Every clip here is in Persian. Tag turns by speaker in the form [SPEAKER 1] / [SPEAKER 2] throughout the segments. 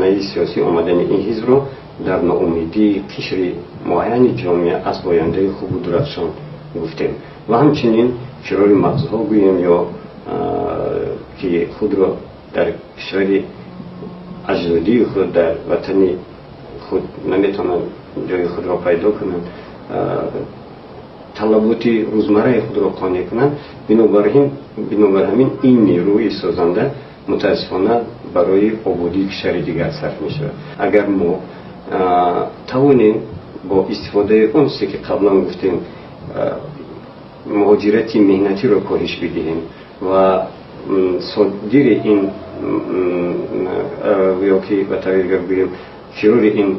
[SPEAKER 1] رسانه‌های سیاسی آمدن این حزب رو در ناامیدی قشر معین جامعه از آینده خوب و درخشان گفتیم و همچنین فرار مغزها گوییم یا که خود را در کشور اجدادی خود در وطن خود نمیتونن جای خود را پیدا کنند، طلبات روزمره خود را قانع کنند. بنابر همین این نیروی سازنده متاسفانه برای آبادی کشور دیگر صرف می شود. اگر ما توانیم با استفاده اون چیزی که قبلا گفتیم مهاجرت مهنتی را کاهش بدهیم و صادر این یا که به تعبیر بگویم فرار این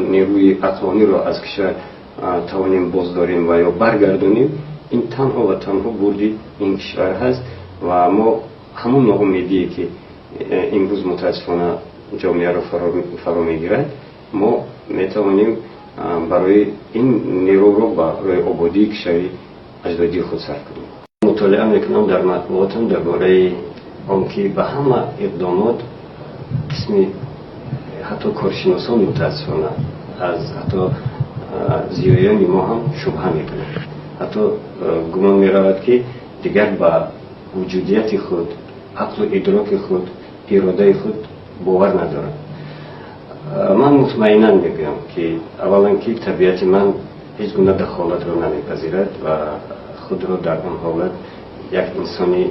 [SPEAKER 1] نیروی عقلانی را از کشور توانیم بازداریم و یا برگردانیم، این تنها و تنها بردی این کشور هست و ما همون ناامیدی که امروز متاسفانه جامعه را فرا میگیرد ما میتوانیم برای این نیرو را برای آبادی کشور اجدادی خود صرف کنیم. مطالعه میکنم در مطبوعاتم درباره آنکه به همه اقدامات اسم حتی کارشناسان متاسفانه از حتی زیایان ما هم شبهه میکنند. حتی گمان میرود که دیگر با وجودیت خود، عقل و ادراک خود، اراده خود باور ندارد. من مطمئنا میگویم که اولا که طبیعت من هیچ گونه دخالت را نمیپذیرد و خود را در آن حالت یک انسانی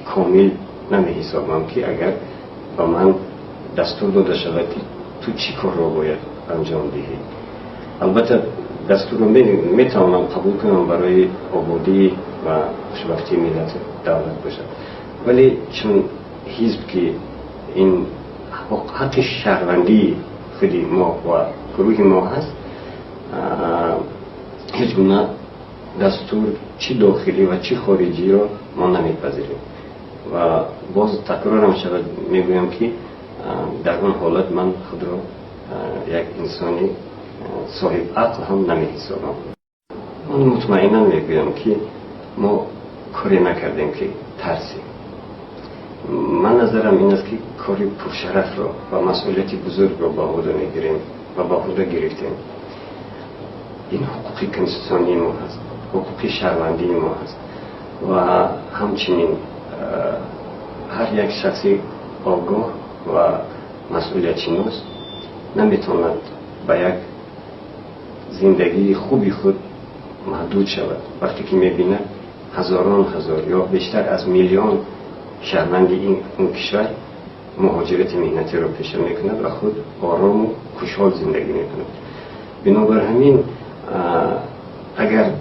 [SPEAKER 1] کامل نمیحسابم که اگر با من دستور داده شود که تو چی کار را باید انجام دهی. البته دستور را میتوانم قبول کنم برای آبادی و خوشبختی ملت دولت باشد، ولی چون حزب که این حق شهروندی خودی ما و گروه ما هست، هیچ گونه دستور چی داخلی و چی خارجی را ما نمیپذیریم و باز تکرارم شود میگویم که در اون حالت من خود را یک انسانی صاحب عقل هم نمیحسابم. من مطمئنا میگویم که ما کاری نکردیم که ترسیم. من نظرم این است که کاری پرشرف را و مسئولیتی بزرگ را به عهده میگیریم و به عهده گرفتیم. این حقوقی کنستیتوشنی ما هست، حقوقی شهروندی ما هست و همچنین هر یک شخصی آگاه و مسئولیت شناس نمیتواند به یک زندگی خوبی خود محدود شود وقتی که میبینه هزاران هزار یا بیشتر از میلیون شهروند این کشور مهاجرت مهنتی را پیشه میکند و خود آرام و خوشحال زندگی میکند. بنابر همین اگر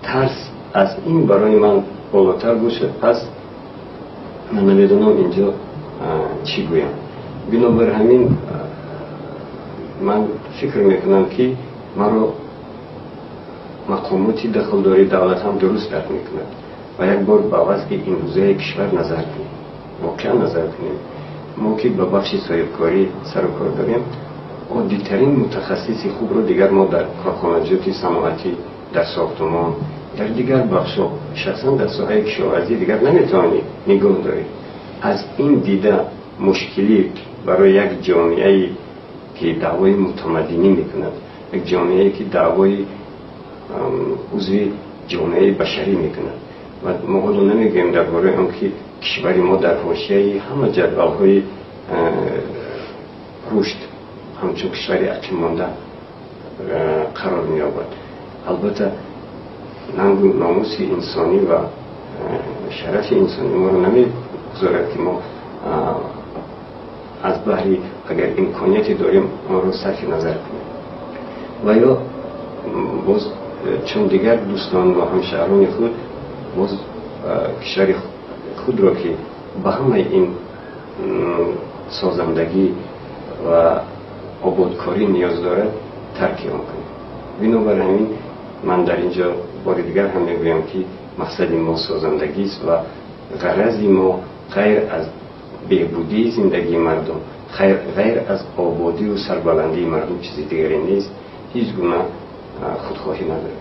[SPEAKER 1] ترس از این برای من بالاتر باشه، پس من نمیدونم اینجا چی گویم. بنابر همین من فکر میکنم که مرا مقاماتی دخلداری دولت هم درست درک میکند و یک بار با عوض که این روزه کشور نظر کنیم، واقعا نظر کنیم. ما که به بخش صاحبکاری سر و کار داریم، عادی‌ترین متخصصی خوب رو دیگر ما در کارخانجاتی صنعتی، در ساختمان، در دیگر بخش‌ها، شخصا در ساحه کشاورزی دیگر نمیتوانی نگاه داری. از این دیده مشکلی برای یک جامعه‌ای که دعوای متمدنی میکند، یک جامعه‌ای که دعوای عضوی جامعه بشری میکند و ما حالا نمیگیم درباره آن که کشور ما در حاشیه همه جدول‌های رشد همچون کشور عقب مانده قرار می‌یابد. البته ناموس انسانی و شرف انسانی ما رو نمیگذارد که ما از بحری اگر امکانیتی داریم ما رو صرف نظر کنیم و یا باز چون دیگر دوستان و همشهران خود باز کشور خود را که به همه این سازندگی و آبادکاری نیاز دارد ترک آن کنیم. بنابر همین من در اینجا بار دیگر هم میگویم که مقصد ما سازندگی است و غرض ما غیر از بهبودی زندگی مردم، غیر از آبادی و سربلندی مردم چیزی دیگری نیست. هیچ گونه خودخواهی نداره.